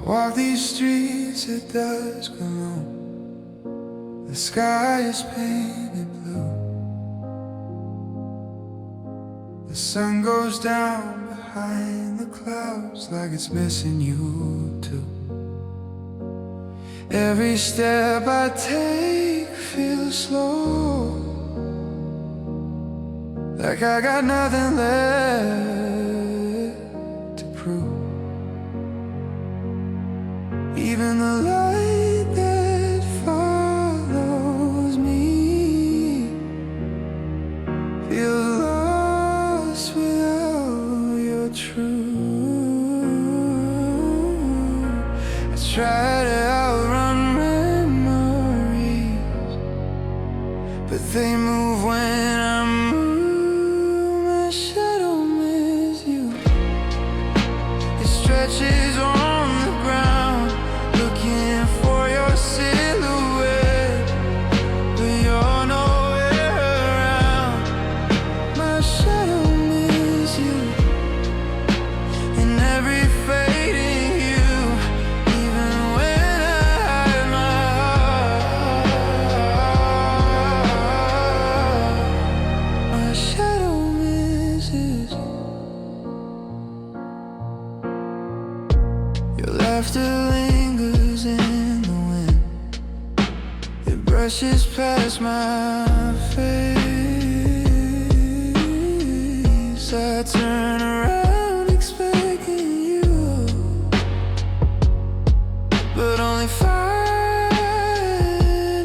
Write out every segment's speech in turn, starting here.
Walk these streets at dusk alone. The sky is painted blue. The sun goes down behind the clouds like it's missing you too. Every step I take feels slow, like I got nothing left to prove. Even the light that follows me feels lost without your truth. I try to outrun memories, but they move when I move. My shadow miss you. It stretches on the ground, looking for your silhouette, but you're nowhere around. My shadow miss you in every fading hue, even when I hide my heart. My shadow misses you. Your laughter lingers in the wind. It brushes past my face. I turn around expecting you, but only find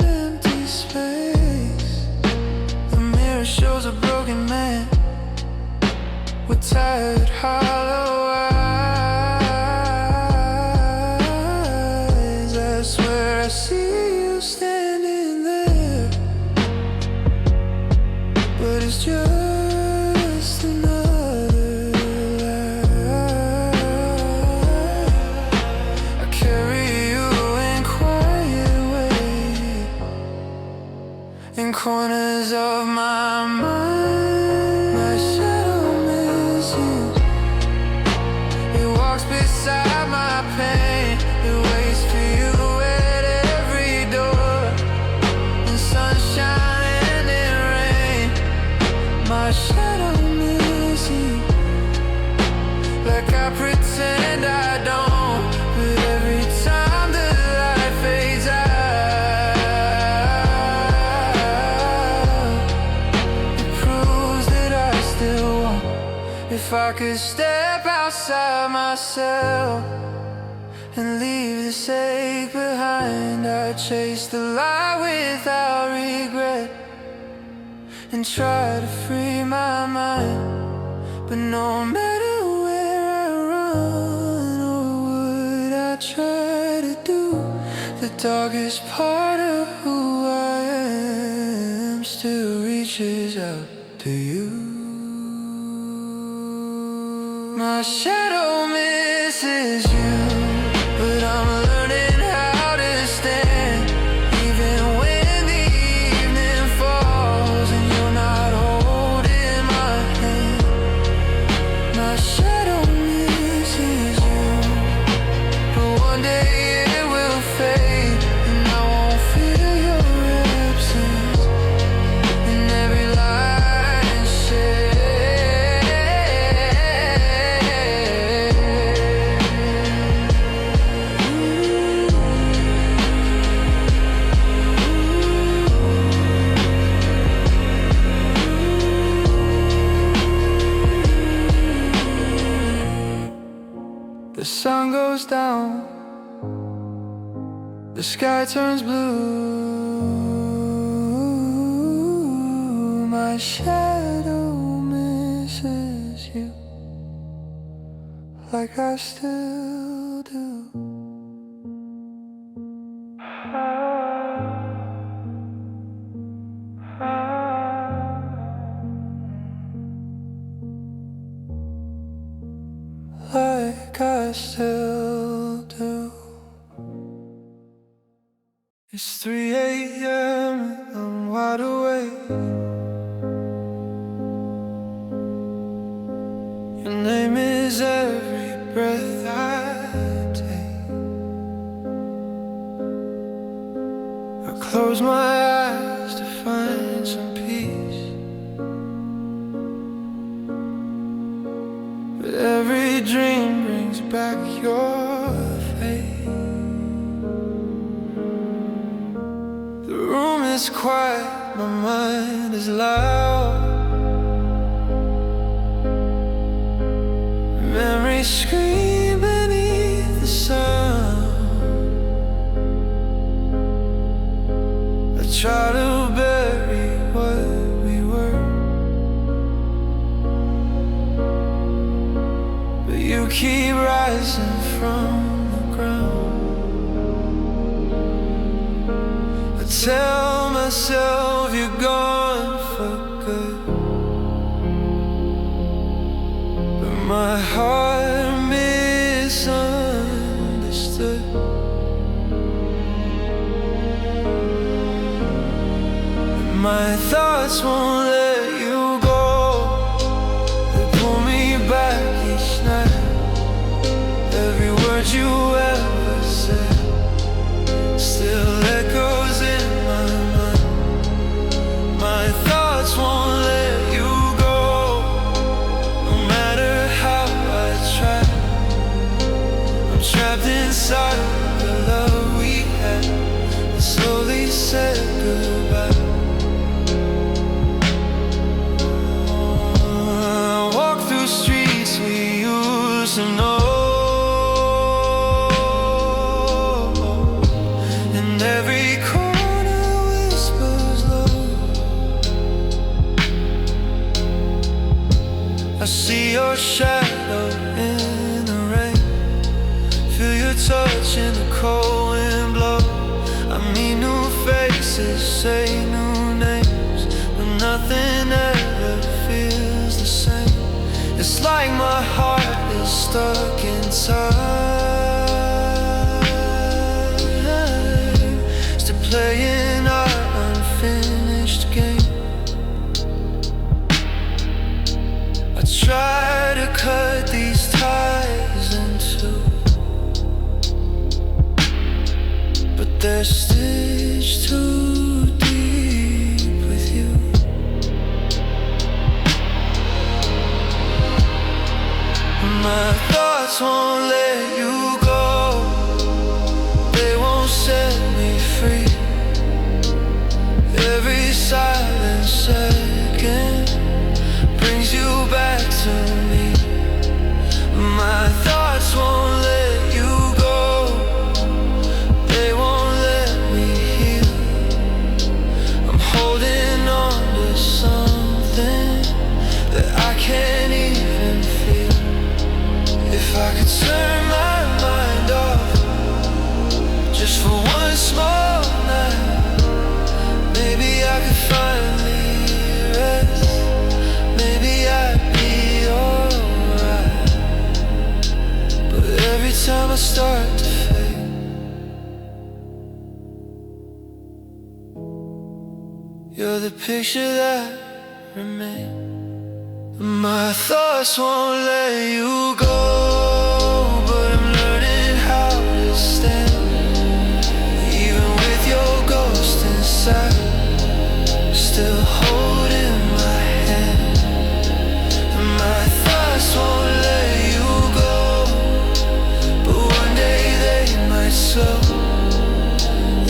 empty space. The mirror shows a broken man with tired, hollow eyes. I swear I see you standing there, but it's just another lie. I carry you in quiet ways, in corners of my mind. My shadow misses. It walks beside my pain. It waits for you at every door, in sunshine and in rain. My shadow misses you, like I pretend I don't. But every time the light fades out, it proves that I still want. If I could step outside myself and leave this ache behind, I'd chase the light without regret and try to free my mind. But no matter where I run or what I try to do, the darkest part of who I am still reaches out to you. My shadow misses you, but I'm learning how to stand, even when the evening falls and you're not holding my hand. My shadow misses you, but one day it will fade, and I won't feel your absence in every light and shade. The sun goes down, the sky turns blue. My shadow misses you, like I still do. Like I still do. It's 3 a.m. and I'm wide awake. Your name is every breath I take. close my eyes to find some peace, but every dream brings back your face. The room is quiet, my mind is loud. Memories scream beneath the sound. I try to bury what we were, but you keep rising from the ground. I tell myself you're gone for good, but my heart misunderstood. My thoughts won't let you go. They pull me back each night. Every word you ever said still echoes in my mind. My thoughts won't let you go, no matter how I try. I'm trapped inside the love we had and slowly said goodbye. Streets we used to know, and every corner whispers low. I see your shadow in the rain, feel your touch in the cold wind blow. I meet new faces, say new names, but nothing ever feels the same. It's like my heart is stuck in time, still playing our unfinished game. I try to cut these ties in two, but they're stitched too deep with you. My thoughts won't let you go, they won't set me free. Every silent second brings you back to me. My thoughts won't let you go, they won't let me heal. I'm holding on to something that I can't even feel. If I could turn my mind off just for one small night, maybe I could finally rest. Maybe I'd be alright. But every time I start to fade, you're the picture that remains. My thoughts won't let you go, but I'm learning how to stand. Even with your ghost inside, still holding my hand. My thoughts won't let you go, but one day they might slow,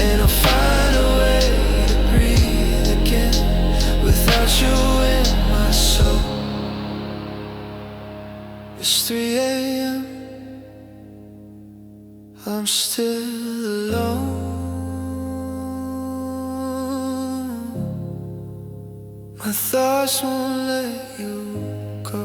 and I'll find a way to breathe again without you in my soul. It's 3 a.m. I'm still alone. My thoughts won't let you go.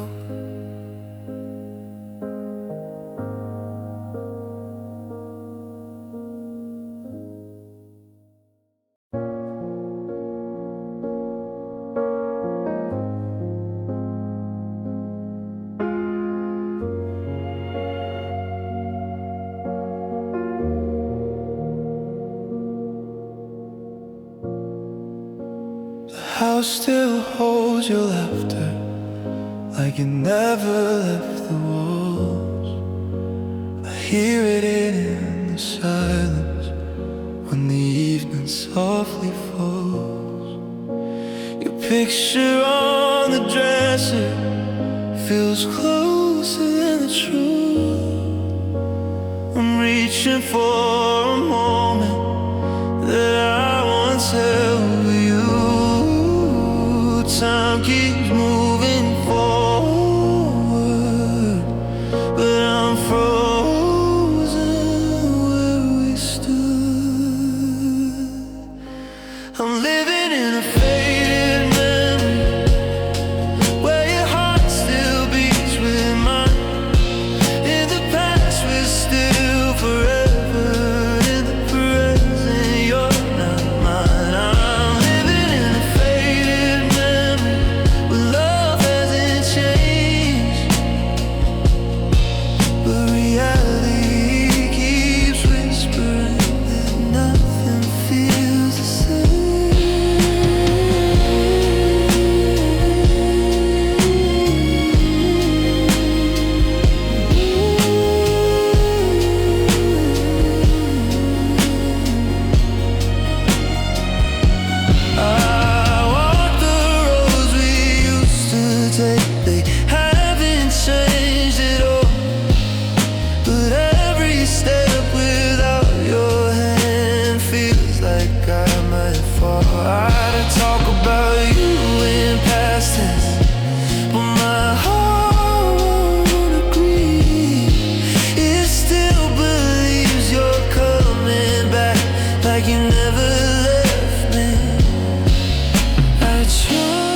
House still holds your laughter like it never left the walls. I hear it in the silence when the evening softly falls. Your picture on the dresser feels closer than the truth. I'm reaching for a moment that I once held with you. Time keeps moving forward, but I'm frozen where we stood. I'm living in a faded memory where your heart still beats with mine. In the past we're still forever, in the present you're not mine. I'm living in a faded memory where love hasn't changed, but reality keeps whispering that nothing feels the I walk the roads we used to take, they haven't changed at all. But every step without your hand feels like I might fall. I'd talk about you in past tense, but my heart won't agree. It still believes you're coming back, like you never left me. I try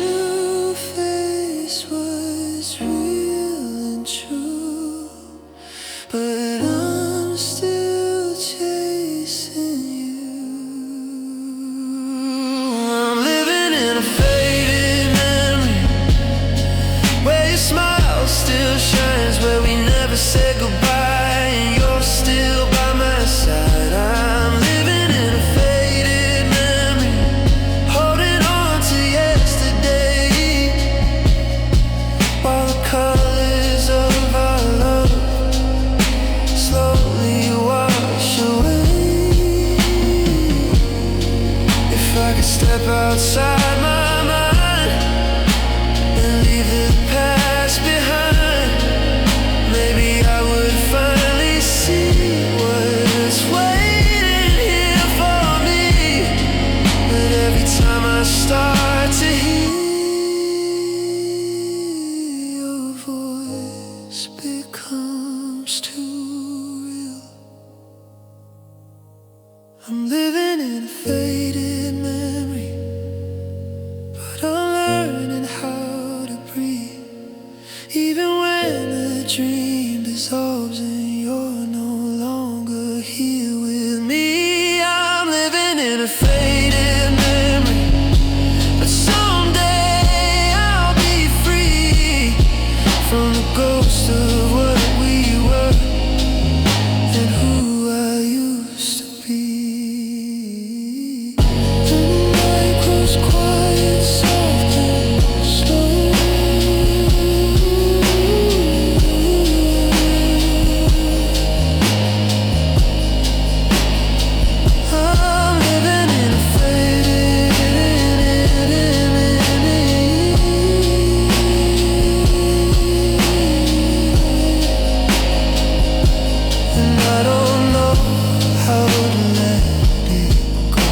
to face what's real and true, but I'm still chasing you. I'm living in a faded memory where your smile still shines, where we never said goodbye, and you're still by my side. I'm living in a faded memory, holding on to yesterday, while the colors of our love slowly wash away. If I could step outside my mind and leave the past behind, maybe I would finally see what's waiting here for me. But every time I start to hear your voice becomes too real. I'm living in a faded memory, but I'm learning how to breathe. Even when the dream dissolves and you're no longer here with me. I'm living in a faded memory, but someday I'll be free from the ghost of what we were and who I used to be. The night grows quiet, soft and slow. I'm living in a faded and I don't know how to let it go.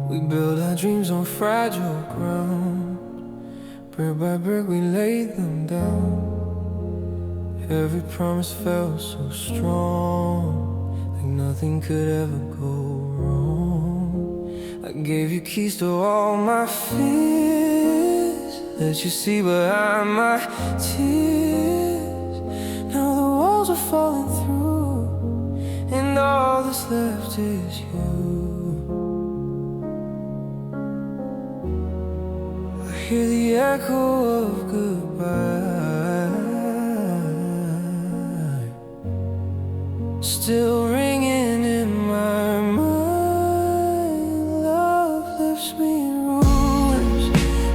We build our dreams on fragile ground. Brick by brick we laid them down. Every promise felt so strong, like nothing could ever go wrong. I gave you keys to all my fears, let you see behind my tears. Now the walls are falling through, and all that's left is you. I hear the echo of goodbye still ringing in my mind. Love left me in ruins,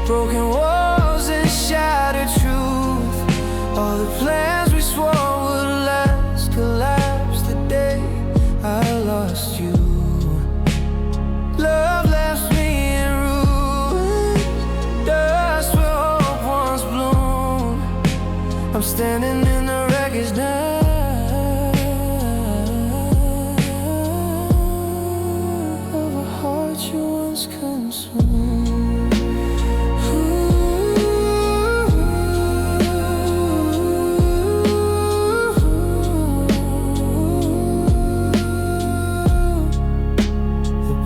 broken walls and shattered truth. All the plans we swore would last collapsed the day I lost you. Love left me in ruins, dust where hope once bloomed. I'm standing in the wreckage now of a heart you once consumed.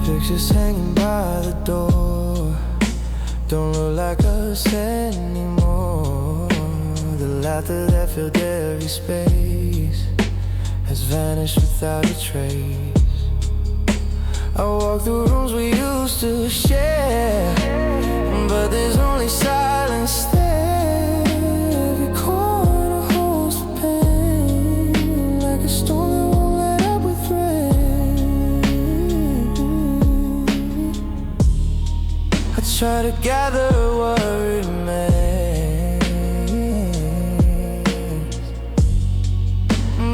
Pictures hanging by the door don't look like us anymore. The laughter that filled every space has vanished without a trace. I walk through rooms we used to share, but there's only silence there. Every corner holds the pain, like a storm that won't let up with rain. I try to gather what remains,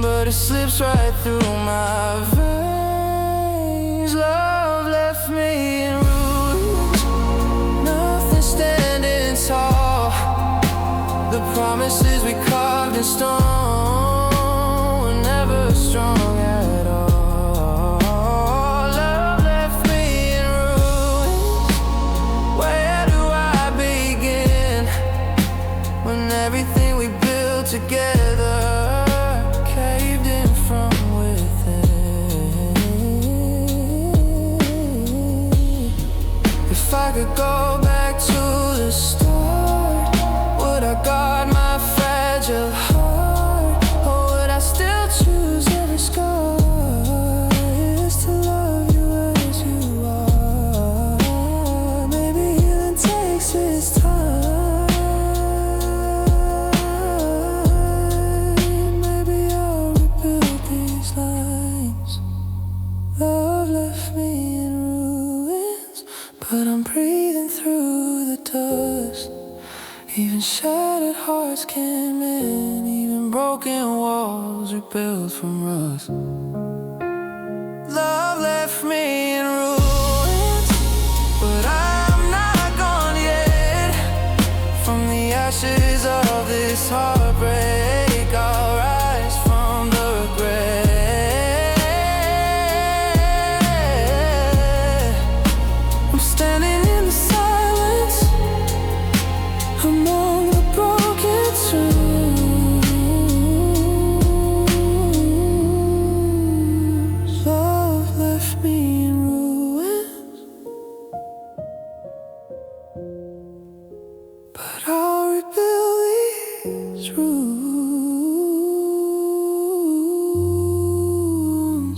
but it slips right through my veins. Love left me in ruins, nothing standing tall. The promises we carved in stone were never strong at all. Love left me in ruins, where do I begin when everything we built together caved in from within? If I could go back to the start, would I guard my fragile heart, or would I still choose every scar is to love you as you are? Maybe healing takes its time. Maybe I'll rebuild these lines. Love left me in ruins, but I'm breathing through the dust. Even shattered hearts can mend, even broken walls are built from rust. Love left me in ruins, but I'm not gone yet. From the ashes of this heartbreak, I'll rise from the regret. I'm standing in the silence among the broken tombs. Love left me in ruins, but I'll rebuild these ruins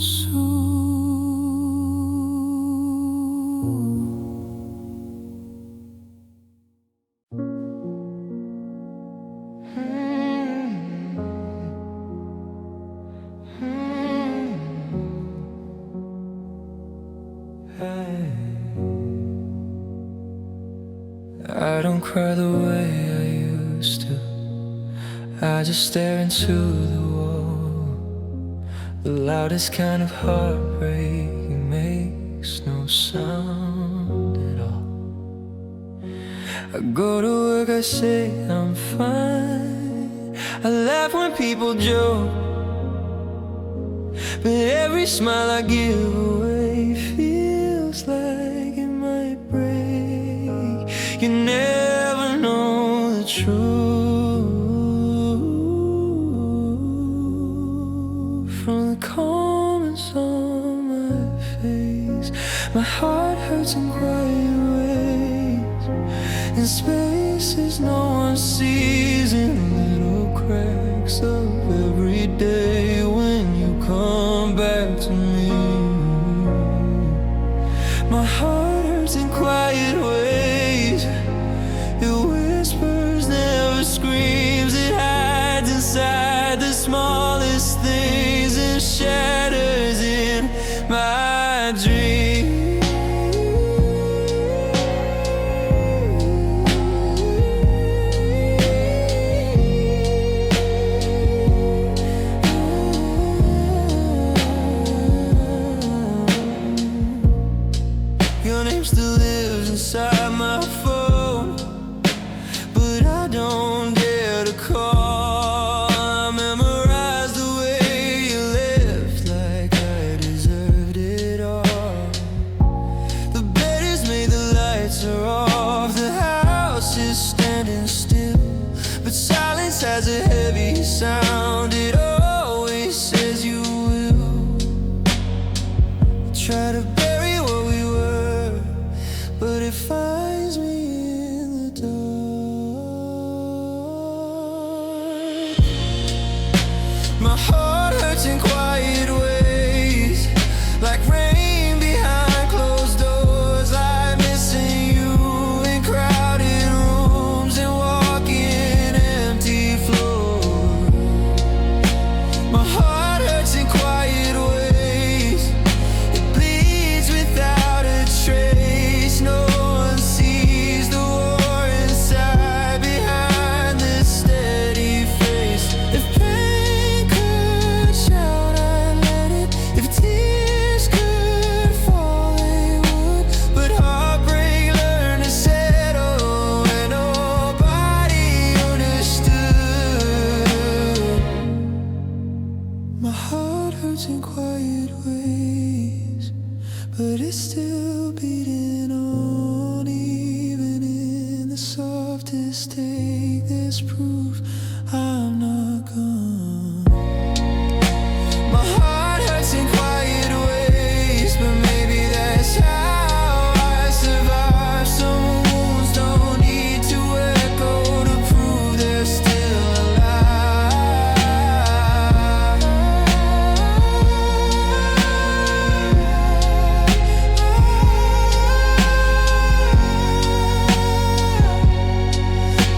soon. I don't cry the way I used to. I just stare into the wall. The loudest kind of heartbreak makes no sound at all. I go to work, I say I'm fine. I laugh when people joke, but every smile I give away feels like it might break. You never know the truth from the comments on my face. My heart hurts in quiet ways, in spaces no one sees, in little cracks of every day when you come back to me. My heart hurts in quiet ways, it this proves I'm not gone. My heart hurts in quiet ways, but maybe that's how I survive. Some wounds don't need to echo to prove they're still alive.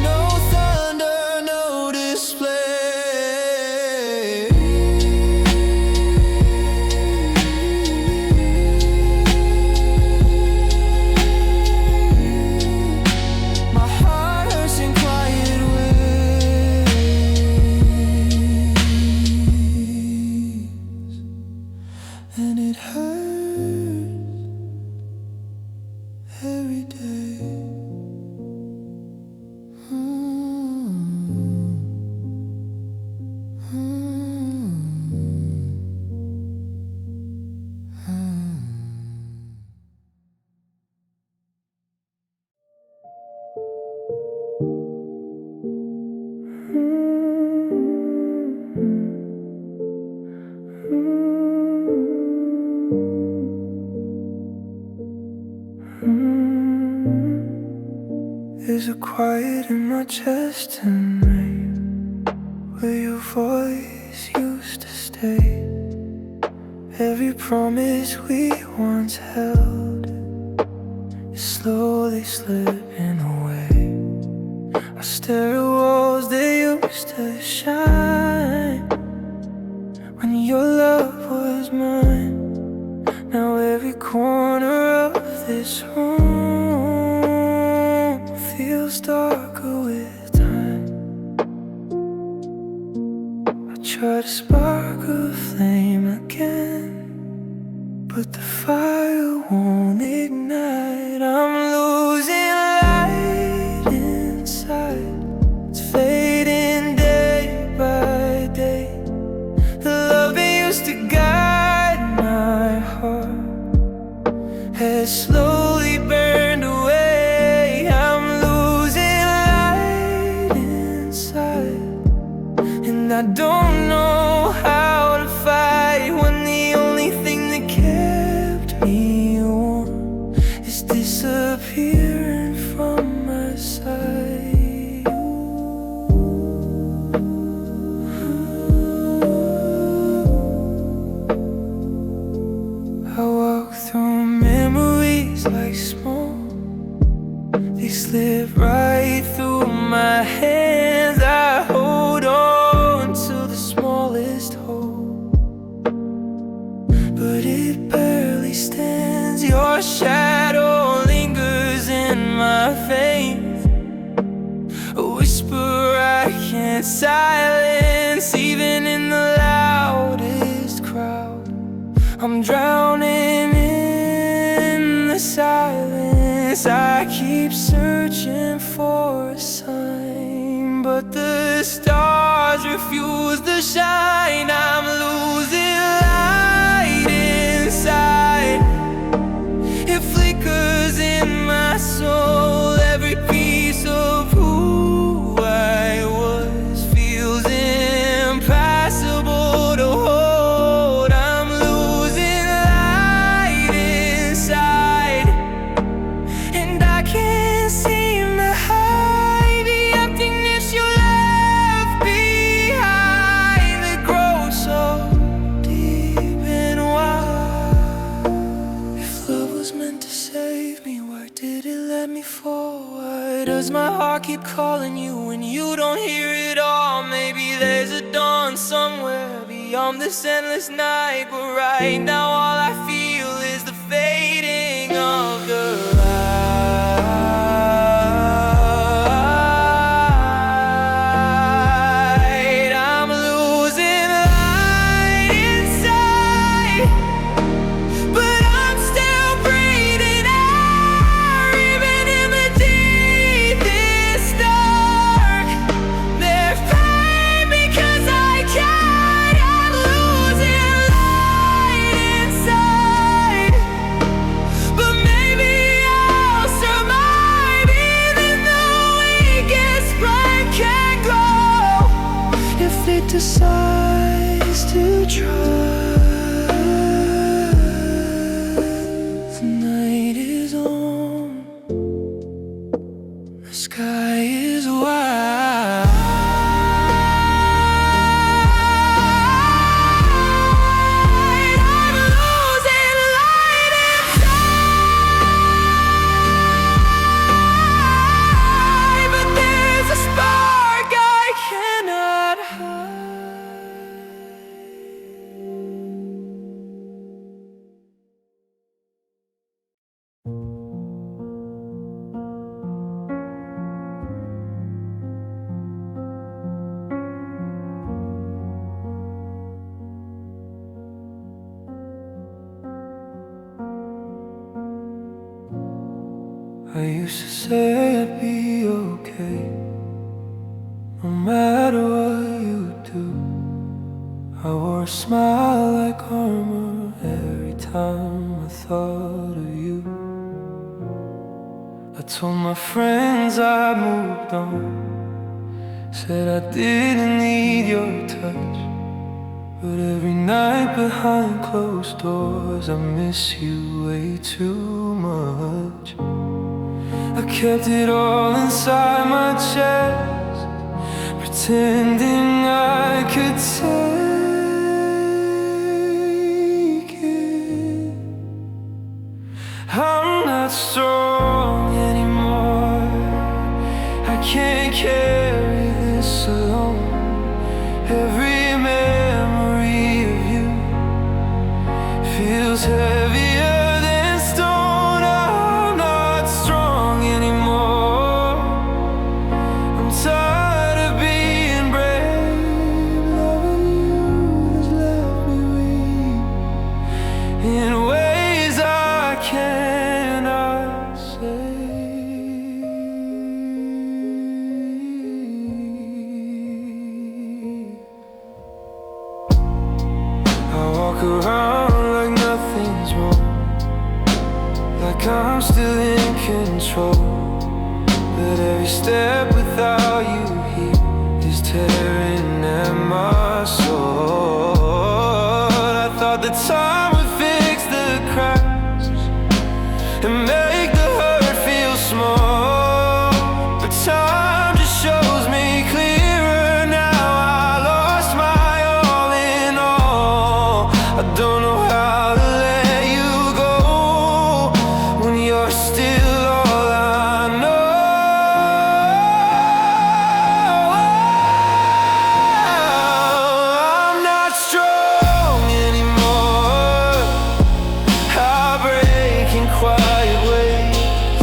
No thunder, no display. My heart hurts in quiet ways, and it hurts every day. There's a quiet in my chest tonight, where your voice used to stay. Every promise we once held is slowly slipping away. I stare at walls that used to shine when your love was mine. Now every corner of this room feels darker with time. I try to spark a flame again, but the fire won't ignite. I'm losing light inside. It's fading day by day. The love that used to guide my heart has slowly burned away. I'm losing light inside, and I don't know how to fight when the only thing that kept me warm is disappearing from my sight. I walk through memories like smoke. They slip right through my hands. I hold on to the smallest hope, but it barely stands. Your shadow lingers in my veins, a whisper I can't silence. Even in the loudest crowd, I'm drowning in the silence. I keep searching for a sign, but the stars refuse to shine. I'm losing light inside. It flickers in my soul. Every piece of who I was feels impossible to hold. I'm losing light inside, and I can't seem to hide the emptiness you left behind that grows so deep and wide. If love was meant to save me, why did it let me fall? Why does my heart keep calling you when you don't hear it all? Maybe there's a dawn somewhere beyond this endless night, but right now all I feel is the fading of the light. I'm losing light inside, but I'm still breathing air. Even in the deepest dark, there's pain because I can't. I'm losing light inside. decides to try. The night is on, the sky is wide. I'm losing light inside, but there's a spark I cannot hide. I used to say I'd be okay, no matter what you do. I wore a smile like armor every time I thought of you. I told my friends I moved on, said I didn't need your touch. But every night behind closed doors I miss you way too much. I kept it all inside my chest, pretending I could take it. I'm not strong anymore, I can't carry this alone. Every memory of you feels heavier than stone. I'm not strong anymore, I'm tired of being brave. Loving you has left me weak in ways I cannot say. I walk around like nothing's wrong, like I'm still in control. But every step without you here is tearing at my soul. I thought the time would fix the cracks and make the hurt feel small, but time just shows me clearer now. I lost my all in all. I don't know how to let you go when you're still all I know. I'm not strong anymore, I break in quiet ways.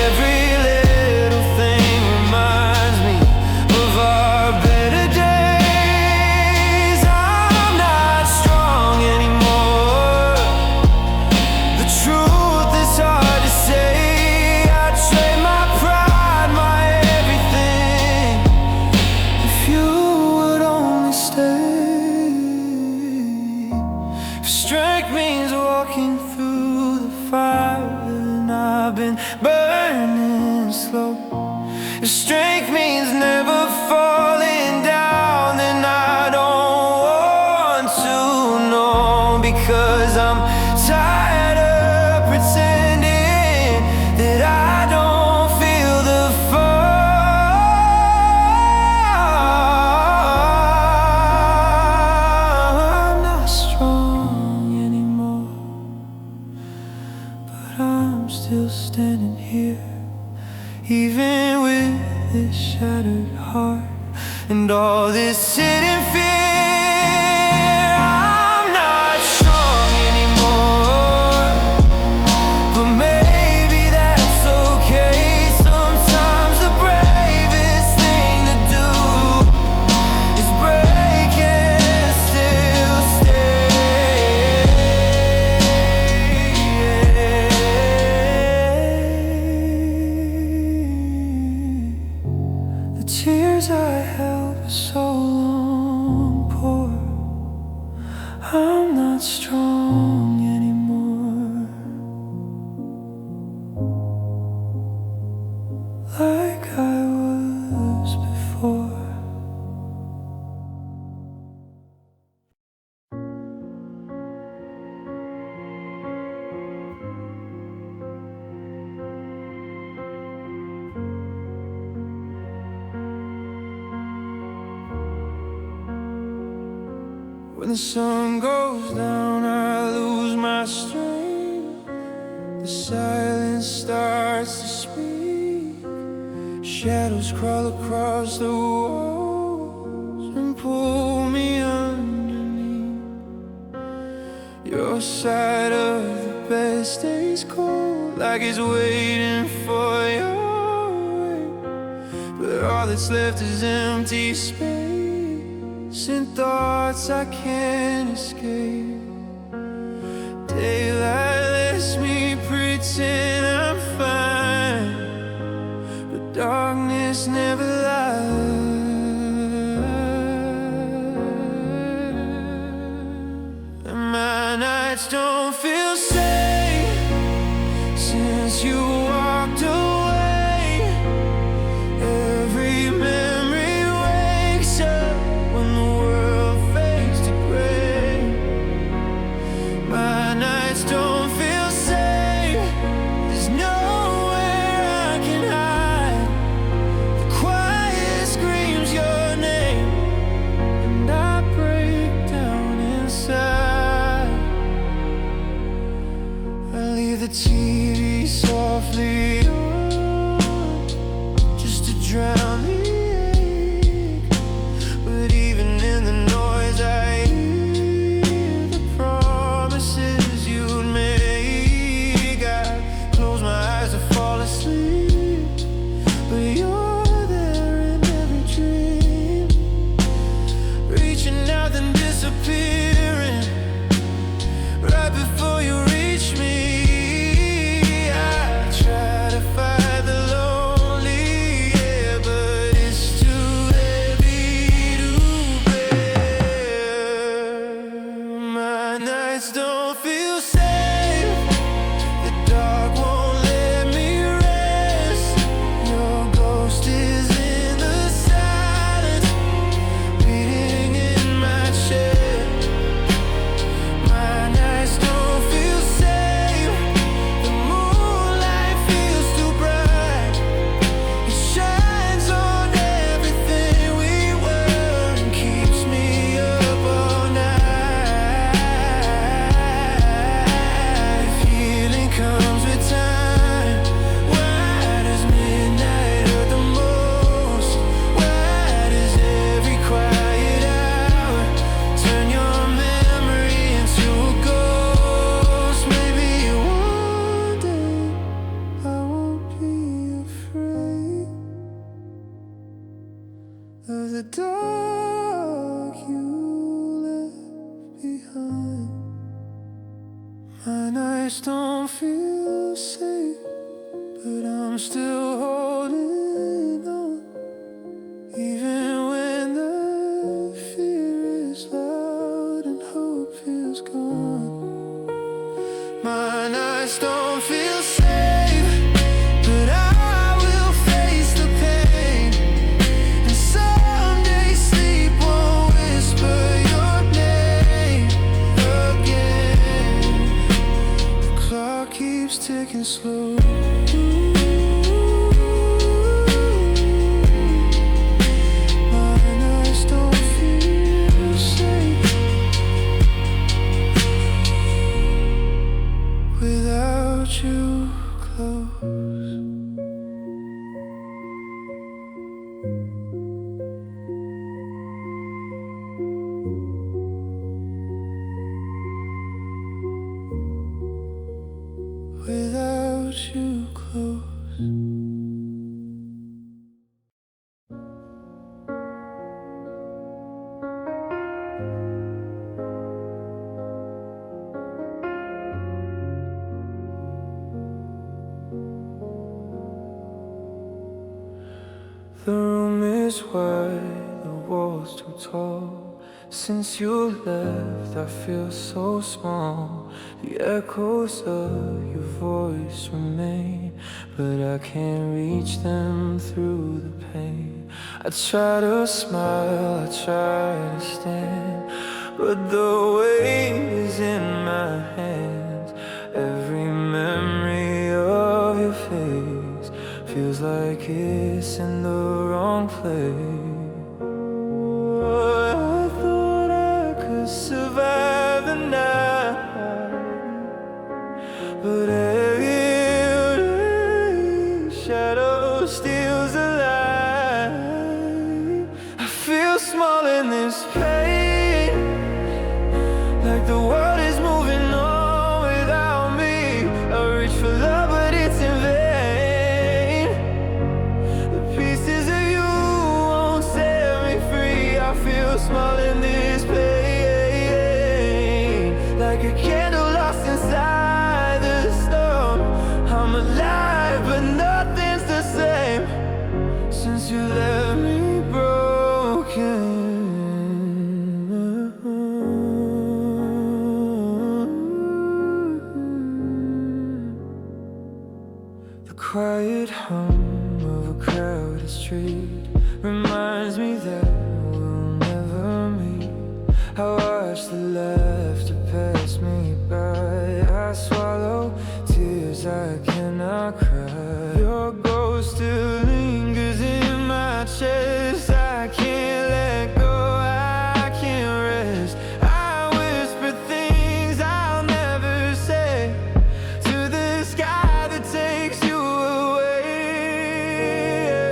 Every little thing reminds me of our better days. I'm not strong anymore, the truth is hard to say. I trade my pride, my everything, if you would only stay. If strength means walking through the fire, then I've been burning slow. If strength means never falling down, then I don't want to know, because I'm tired of pretending that I don't feel the fall. I'm not strong anymore, but I'm still standing here, even with this shattered heart and all this hidden fear. I'm not strong anymore, but maybe that's okay. Sometimes the bravest thing to do is break and still stay. The tears I held for so long pour. I'm not strong anymore, like I was before. When the sun goes down, I lose my strength. The silence starts to speak. Shadows crawl across the walls and pull me underneath. Your side of the bed stays cold, like it's waiting for your wake. But all that's left is empty space and thoughts I can't escape. Daylight lets me pretend I'm fine, but darkness never lies. And my nights don't feel safe since you walked away. Every memory wakes up when the world fades to gray. My nights don't feel safe, there's nowhere I can hide. The quiet screams your name, and I break down inside. I leave the TV softly on, just to drown the ache. But even in the noise I hear the promises you'd make. I close my eyes to fall asleep, but you're there in every dream, reaching out then disappearing right before you reach me. I try to fight the lonely air, but it's too heavy to bear. My nights don't feel safe, the dark won't let me rest. Your ghost is in the silence, beating in my chest. My nights don't feel safe, the moonlight feels too bright. It shines on everything we were and keeps me up all night. Healing comes with time. Why does midnight hurt the most? Why does every quiet hour turn your memory into a ghost? Maybe one day I won't be afraid of the dark you left behind. My nights don't feel safe, but I'm still holding on, even when the fear is loud and hope is gone. My nights don't feel safe, but I will face the pain. And someday sleep won't whisper your name again. The clock keeps ticking slow. My nights don't feel safe without you close. Without you close. The room is wide, the walls too tall. Since you left, I feel so small. The echoes of your voice remain, but I can't reach them through the pain. I try to smile, I try to stand, but the weight is in my hands. Every memory of your face feels like it's in the wrong place. I thought I could steals the light. I feel small in this pain, like the world is moving on without me. I reach for love but it's in vain. The pieces of you won't set me free. I feel small in this pain, like a candle lost inside the storm. I'm alive but nothing's the same since you left me broken. The quiet hum of a crowded street reminds me that we'll never meet. I watch the laughter pass me by. I swallow tears I cannot cry. Your ghost still lingers in my chest. I can't let go, I can't rest. I whisper things I'll never say to the sky that takes you away.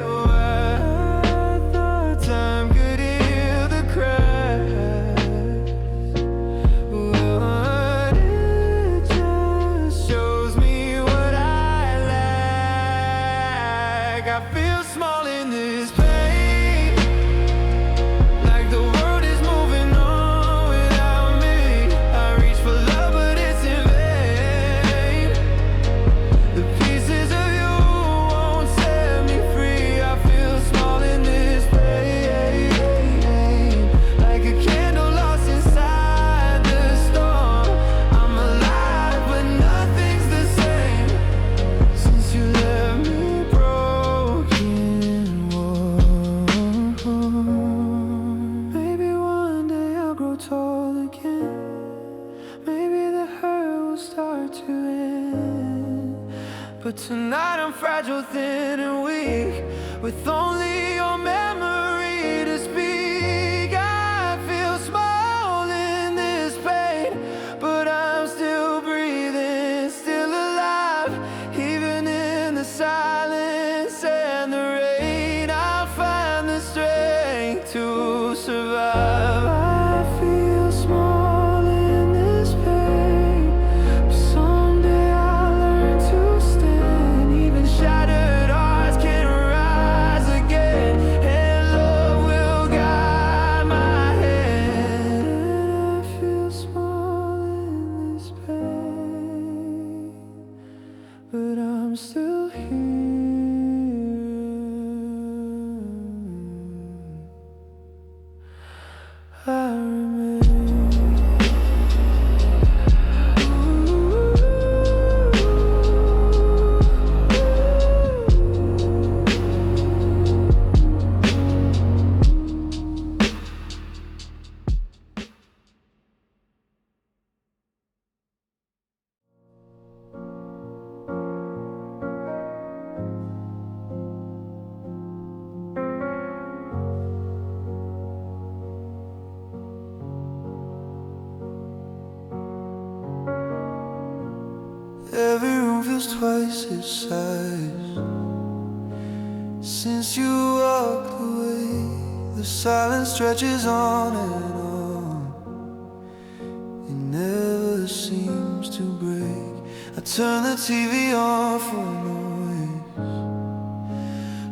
Oh, I thought time could heal the cracks. But it just shows me what I lack. I feel small in this pain, like the world is moving on without me. I reach for love but it's in vain. The pieces of you won't set me free. I feel small in this pain, like a candle lost inside the storm. I'm alive but nothing's the same since you left me broken. Whoa. Maybe one day I'll grow tall again. Maybe the hurt will start to end. But tonight I'm fragile, thin and weak, with only your memory to speak. I feel small in this pain, but I'm still breathing, still alive. Even in the silence and the rain, I'll find the strength to survive. I feel small in this pain, but someday I'll learn to stand. Even shattered hearts can rise again, and love will guide my hand. And I feel small in this pain, but I'm still here. I remain. Every room feels twice its size since you walked away. The silence stretches on and on. It never seems to break. I turn the TV on for noise,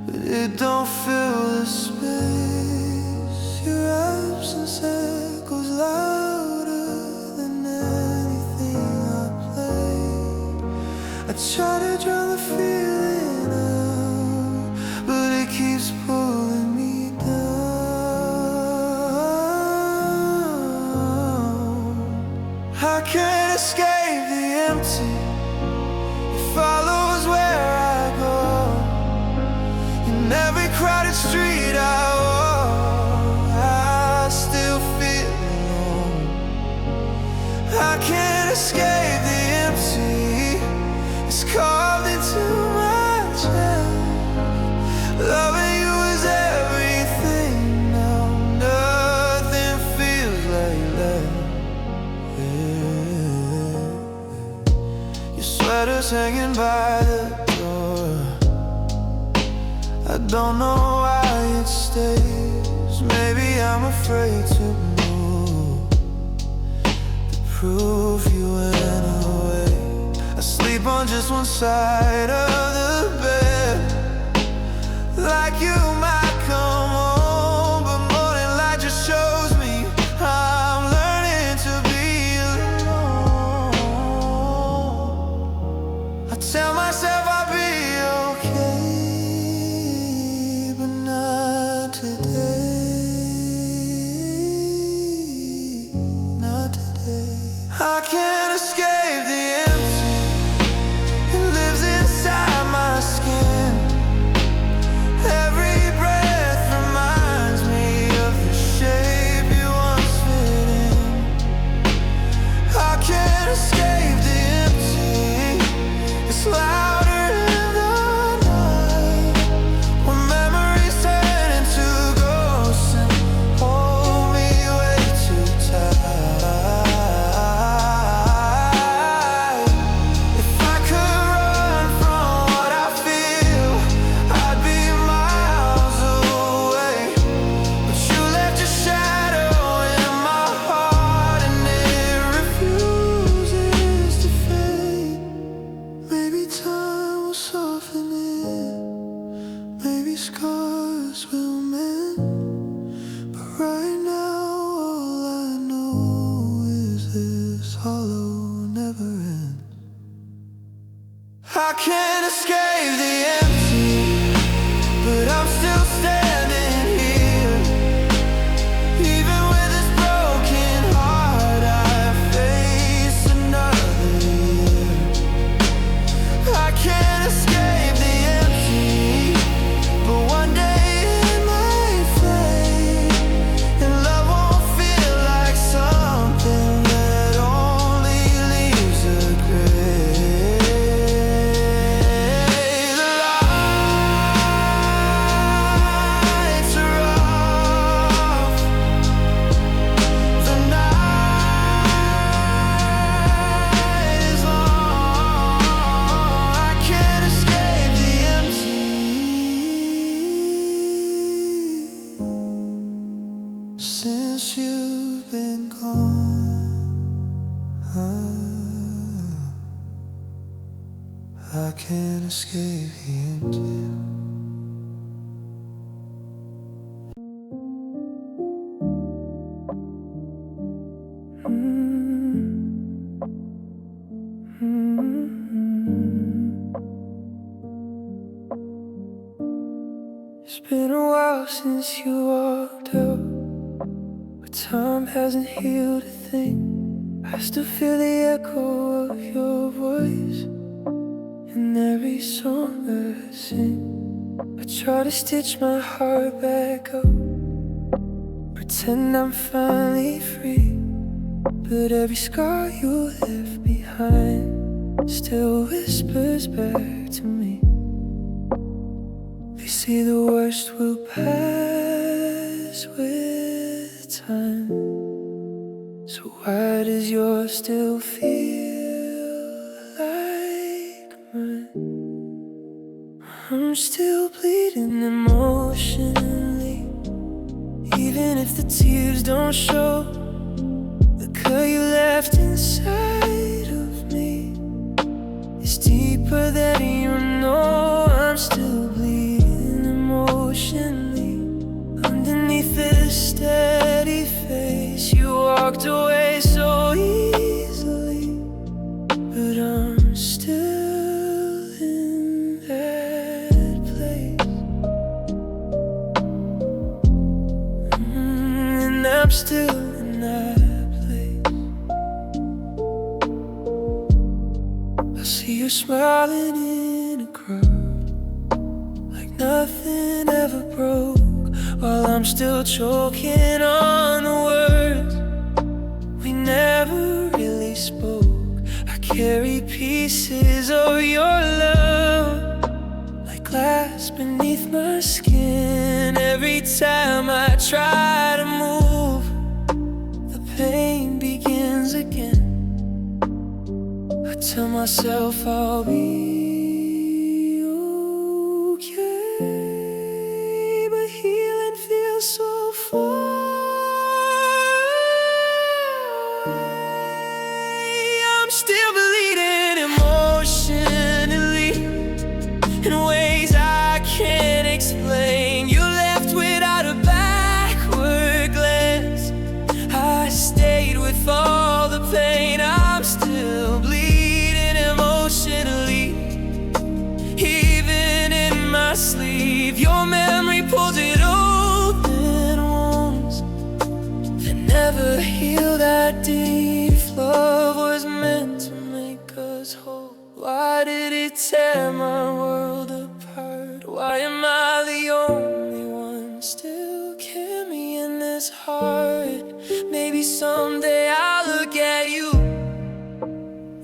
but it don't fill the space. Your absence echoes louder than anything I played. I try to drown the feeling out, but it keeps pulling me down. I can't escape the empty, it follows where I go. In every crowded street I walk, I still feel alone. I can't escape the empty, it's carved into my chest. Loving you is everything now, nothing feels like that. Yeah. Your sweater's hanging by the door, I don't know why it stays. Maybe I'm afraid to move, to prove you went away. I sleep on just one side of the bed, like you might come home, but morning light just shows me I'm learning to be alone. I tell myself I'll be okay, but not today, not today. I can't escape the empty, it lives inside my skin. Every breath reminds me of the shape you once fit in. I can't escape the empty, it's louder in the night, when memories turn into ghosts and hold me way too tight. If I could run from what I feel, I'd be miles away. But you left your shadow in my heart, and it refuses to fade. Maybe time will soften it, maybe scars will mend, but right now all I know is this hollow never ends. I can't escape the empty, but I'm still standing here. Even with this broken heart, I face another year. I can't escape the empty, but one day it might fade, and love won't feel like something that only leaves a grave. The lights are off, the night is long. I can't escape the empty, since you've been gone. I can't escape the empty. It's been a while since you walked out, but time hasn't healed a thing. I still feel the echo of your voice in every song I sing. I try to stitch my heart back up, pretend I'm finally free, but every scar you left behind still whispers back to me. They say the worst will pass with time, so why does yours still feel like mine? I'm still bleeding emotionally, even if the tears don't show. The cut you left inside of me is deeper than you know. I'm still bleeding emotionally, underneath this steady face. You walked away so easily, but I'm still in that place. And I'm still in that place. I see you smiling in a crowd, like nothing ever broke, while I'm still choking on the words we never really spoke. I carry pieces of your love like glass beneath my skin. Every time I try to move, the pain begins again. I tell myself I'll be okay, explain. You left without a backward glance. I stayed with all the pain. I'm still bleeding emotionally, even in my sleep. Your memory pulls it open wounds that never heal that deep. If love was meant to make us whole, why did it tear my world apart? Why am I the only one still carrying in this heart? Maybe someday I'll look at you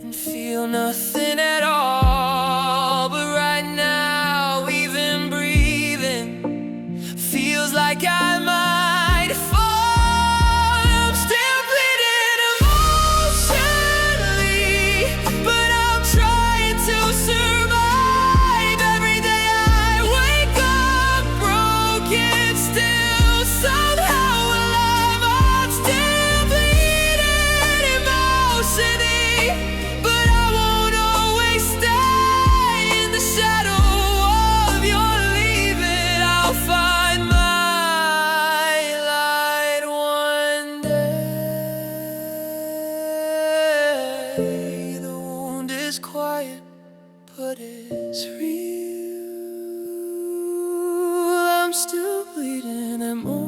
and feel nothing at all. But right now, even breathing feels like I might fall. I'm still bleeding emotionally, but I'm trying to survive. Every day I wake up broken, still somehow alive. I'm still bleeding emotionally, but I won't always stay in the shadow of your leaving. I'll find my light one day. The wound is quiet, but it's real. I'm still bleeding emotionally,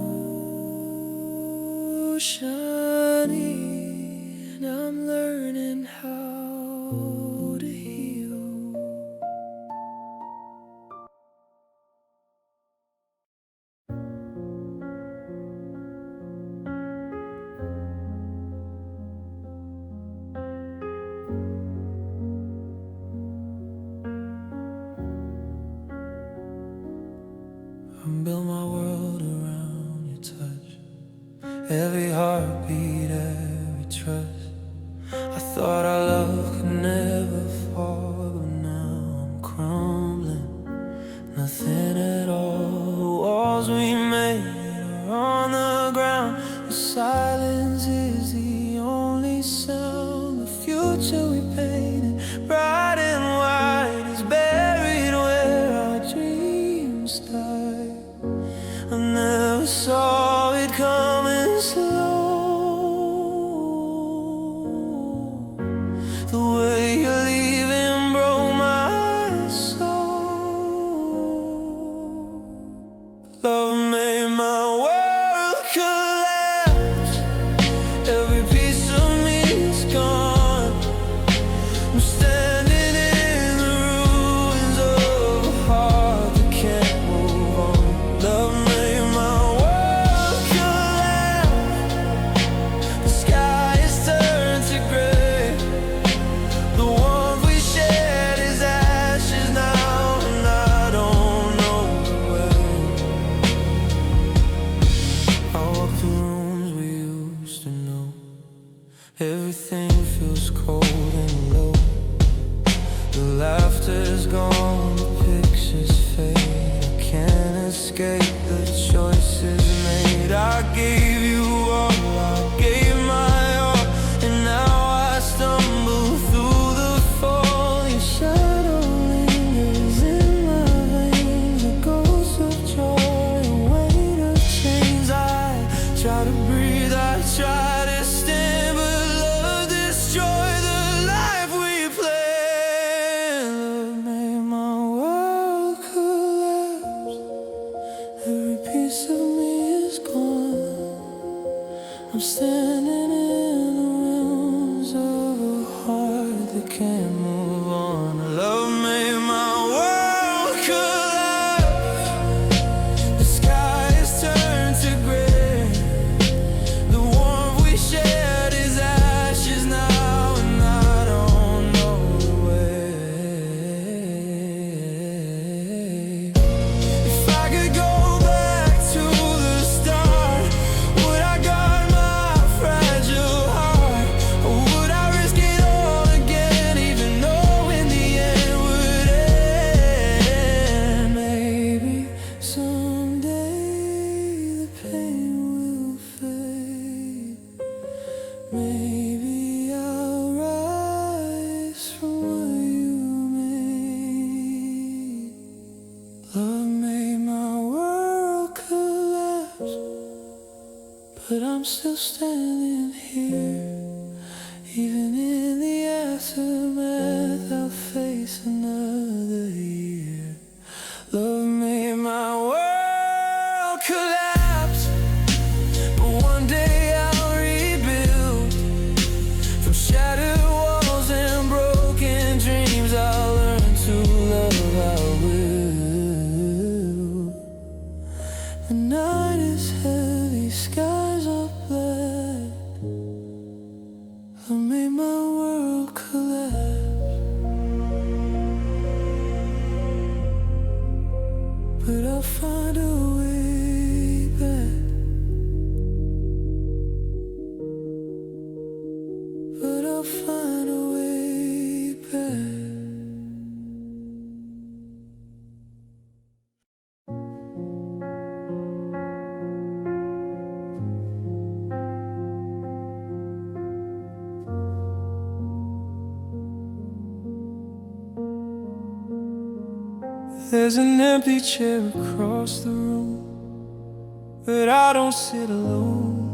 and I'm learning how to heal. I built my world around your touch, every heartbeat, every trust. I thought our love could never fall, but now I'm crumbling, nothing at all. The walls we made are on the ground. The silence is the only sound. The future we painted bright and white is buried where our dreams died. I never saw it coming slow, the way you're leaving broke my soul. Love made my world collapse. Every piece of me is gone. I'm standing in the ruins of a heart that can't move on. Love made my world collapse. The sky has turned to gray. The warmth we shared is ashes now, and I don't know the way. I walk through rooms we used to know. Everything feels cold and low. The laughter's gone, the pictures fade. I can't escape the choices made. I gave you all, I gave my all, and now I stumble through the fall. Your shadow lingers in my veins, a ghost of joy, a weight of chains. I try to breathe, I try to stand, but love destroyed the life we planned. Love made my world collapse. Every piece of me is gone. I'm standing in the ruins of a heart that can't move on. Love made my world collapse. The sky has turned to gray. The warmth we shared is ashes now, and I don't know the way. If I could go back to the start, would I guard my fragile heart, or would I risk it all again, even but I'm still standing here. Even in the aftermath, I'll face another year. Love made my world collapse, but one day I'll rebuild. From shattered walls and broken dreams, I'll learn to love, I will. The night is heavy, skies are black. I made my world collapse, but I'll find a way back. But I'll find a way back. There's an empty chair across the room, but I don't sit alone.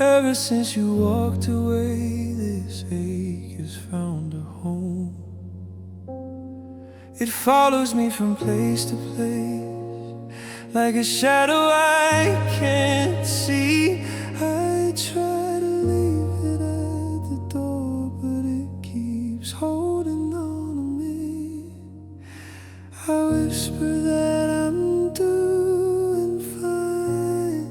Ever since you walked away, this ache has found a home. It follows me from place to place, like a shadow I can't see. I try to leave it at the door, but it keeps holding on to me. I whisper that I'm doing fine,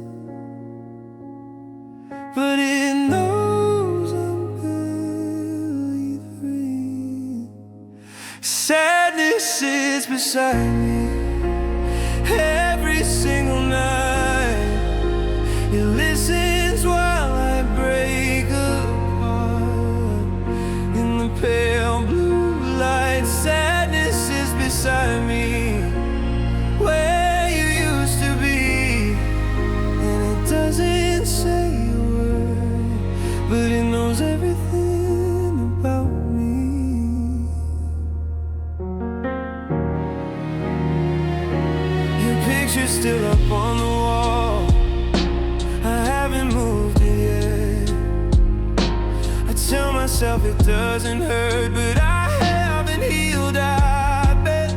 but it knows I'm barely free. Sadness sits beside me every single night. It listens while I break apart in the pale blue light. Sadness is beside me where you used to be, and it doesn't say a word, but it knows everything about me. Your picture's still up on the wall, I haven't moved it yet. I tell myself it doesn't hurt, but I haven't healed, I bet.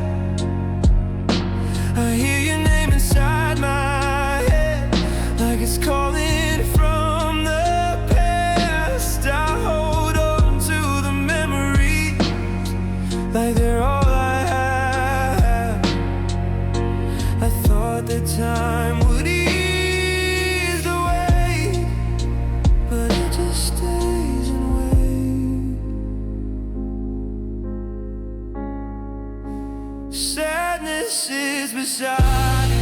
I hear your name inside my head, like it's calling from the past. I hold on to the memories, like they're all I have. I thought that time would ease the way, but it just stays and waits. Sadness is beside me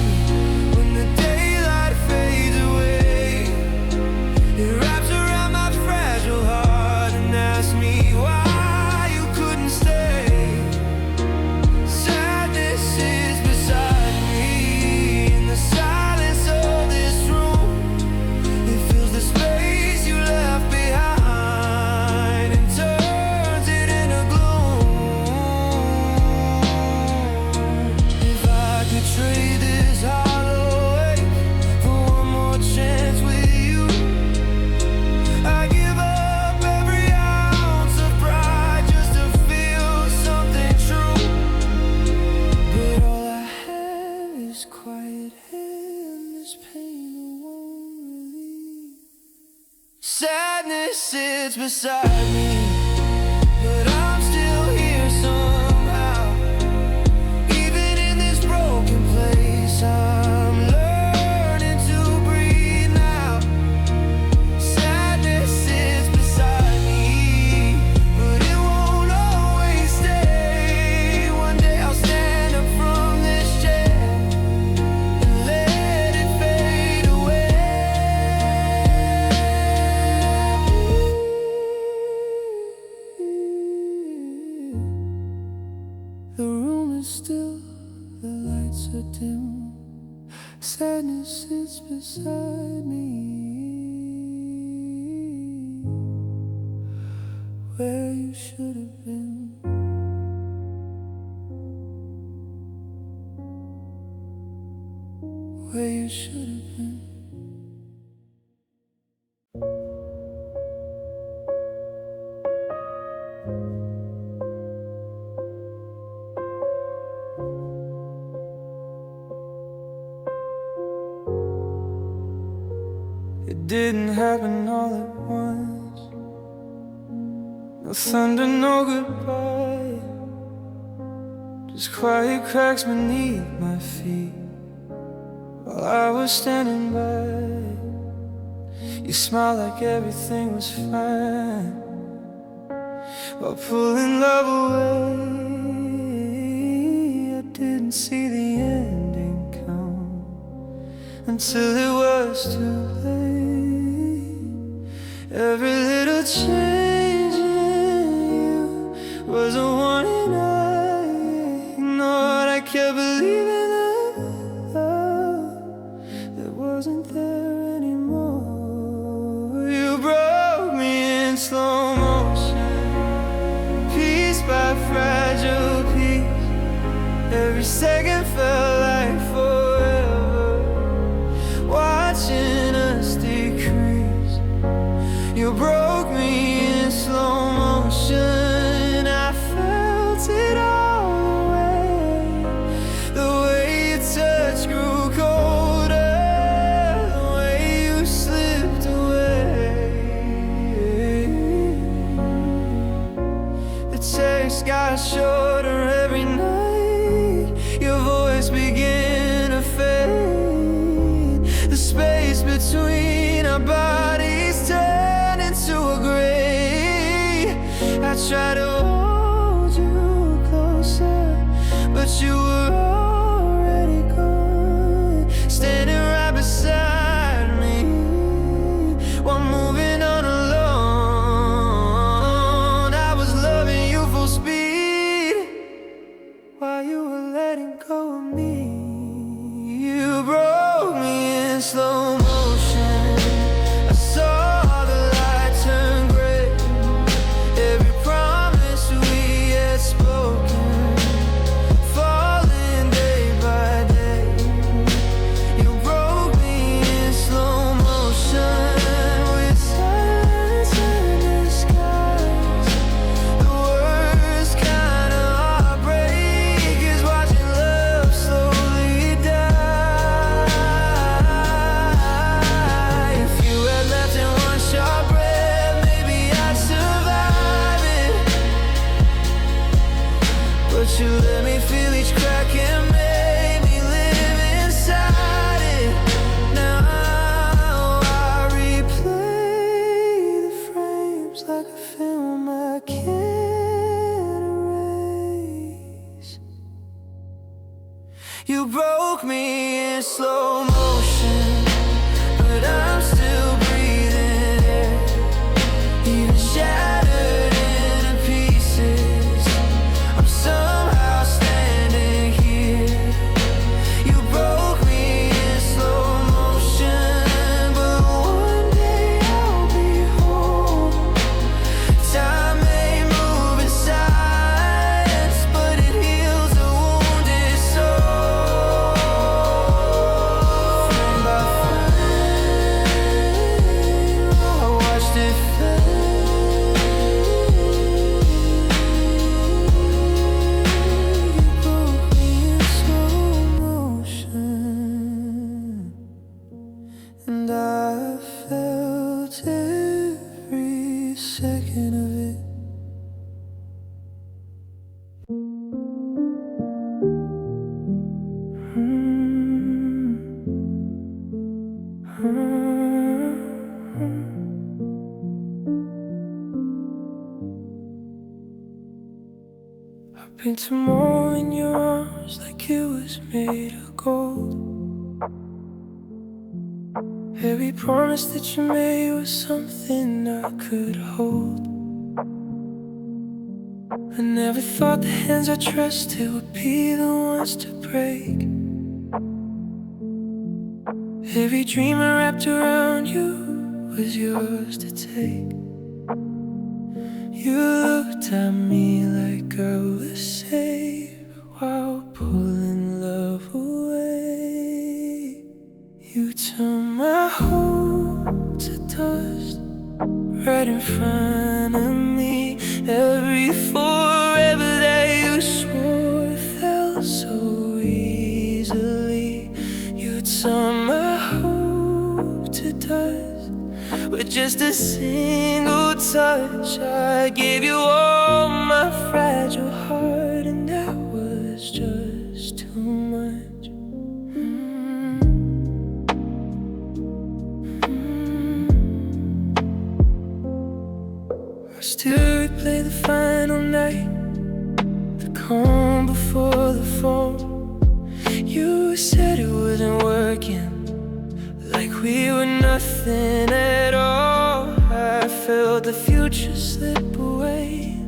when the daylight fades away. It wraps around my fragile heart and asks me why you couldn't stay. Sadness is beside me in the silence of this room. It fills the space you left behind and turns it into gloom. If I could trade this hollow ache for one more chance with you, I'd give up every ounce of pride just to feel something true. But all I have is quiet and this pain that won't relieve. Sadness sits beside me, but I'm still here somehow. Even in this broken place, I'm learning to breathe now. Sadness sits beside me, but it won't always stay. One day I'll stand up from this chair and let it fade away. The room is still, the lights are dim. Sadness sits beside me where you should have been. Where you should have been. didn't happen all at once. No thunder, no goodbye, just quiet cracks beneath my feet. While I was standing by, you smiled like everything was fine, while pulling love away. I didn't see the ending come until it was too late. Every little change in you was a warning I ignored. I kept believing that love that wasn't there anymore. You broke me in slow motion, piece by fragile piece. Every second felt like forever, watching us decrease. You broke me in slow motion. I felt it all away. The way your touch grew colder, the way you slipped away. The text got shorter every night. Your voice began to fade. The space between our bodies turned into a gray. I tried to hold you closer, but you were already gone, standing right beside me while moving on alone. I was loving you full speed while you were letting go of me. You broke me in slow motion. I saw the light turn gray. Every promise we had spoken falling day by day. You broke me in slow motion, with silence in disguise. The worst kind of heartbreak is watching love slowly die. If you had left in one sharp breath, maybe I'd survive it. But you let me feel each crack and made me live inside it. Now I replay the frames like a film I can't erase. You broke me in slow motion, but I'm still breathing air, even shattered into pieces. I'm somehow standing here. You broke me in slow motion, but one day I'll be home. Time may move in silence, but it heals a wounded soul. Frame by frame, I watched it fade. You broke me in slow motion, and I felt every second of it. I've been tomorrow in your arms like it was made of gold. Every promise that you made was something I could hold. I never thought the hands I trusted would be the ones to break. Every dream I wrapped around you was yours to take. You looked at me like I was safe while pulling love away. You turned my hope to dust right in front of me. Every forever that you swore felt so easily. You turned my hope to dust just a single touch. I gave you all my fragile heart, and that was just too much. I still replay the final night, the calm before the fall. You said it wasn't working, like we were nothing at all. I felt the future slip away,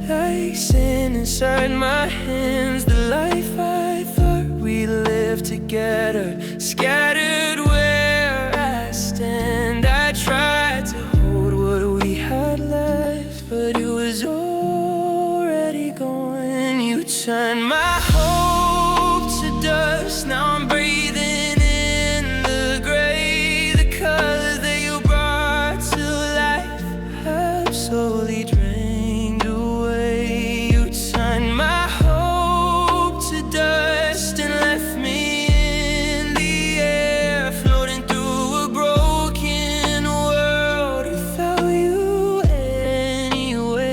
like sand inside my hands. The life I thought we lived together, scattered where I stand. I tried to hold what we had left, but it was already gone. You turned my hope to dust. Now I'm breathing in the gray. The colors that you brought to life have slowly drained away. You turned my hope to dust and left me in the air, floating through a broken world without you anywhere.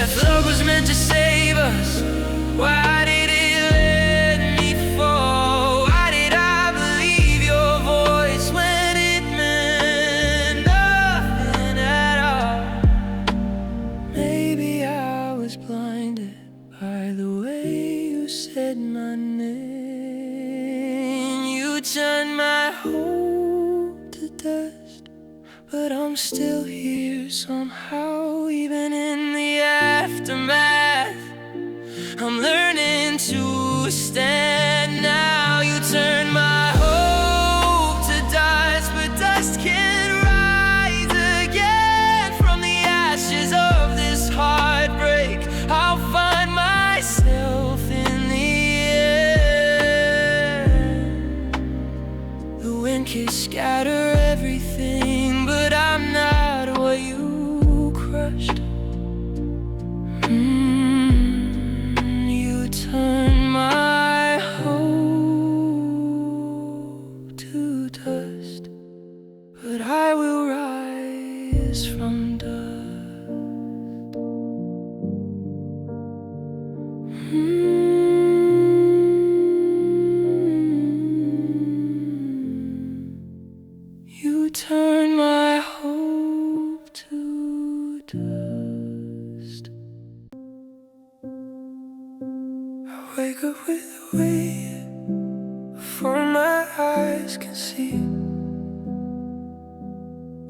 If love was meant to save us, why did it let me fall? Why did I believe your voice when it meant nothing at all? Maybe I was blinded by the way you said my name. You turned my hope to dust, but I'm still here somehow. Even in the aftermath, I'm learning to stand now. You turn my hope to dust, but dust can rise again from the ashes of this heartbreak. I'll find myself in the end. The wind can scatter everything, but I'm not what you crushed. You turn my hope to dust, but I will rise from dust. You turn my hope to dust. I wake up with the weight before my eyes can see.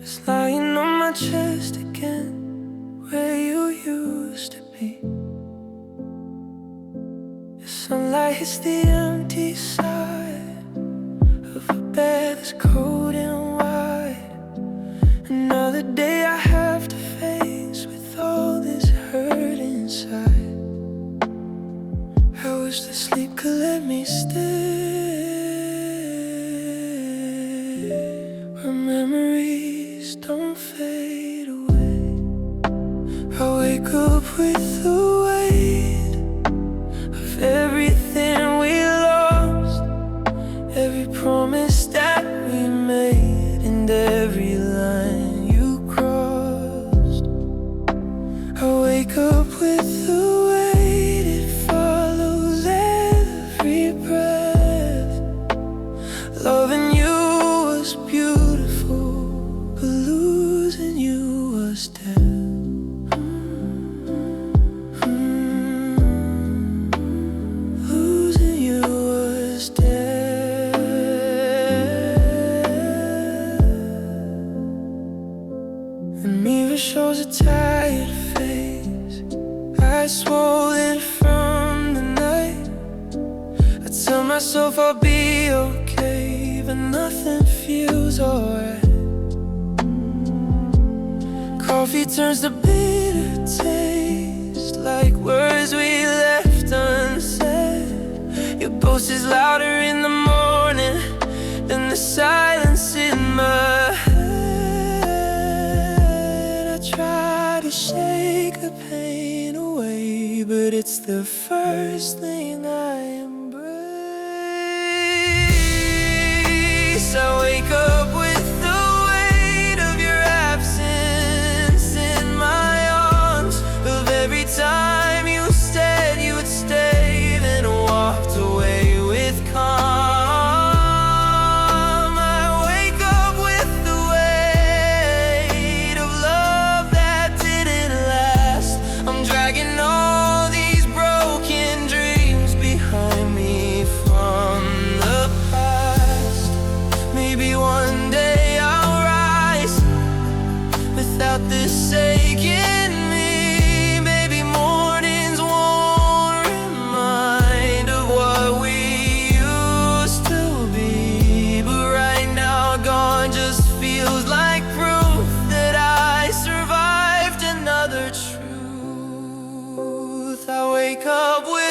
It's lying on my chest again, where you used to be. The sunlight hits the empty side of a bed that's cold and wide. Another day I have to face with all this hurt inside. I wish the sleep could let me stay, where memories don't fade away. I wake up with the weight of everything we lost, every promise that we made, and every line you crossed. I wake up with the weight, it follows every breath. Loving you was beautiful, but losing you was death. Losing you was death. The mirror shows a tired face, eyes swollen from the night. I tell myself I'll be okay, but nothing feels alright. Coffee turns to bitter taste, like words we left unsaid. Your ghost is louder in the morning than the silence in my head. I try to shake the pain away, but it's the first thing I embrace. I wake up with the weight love with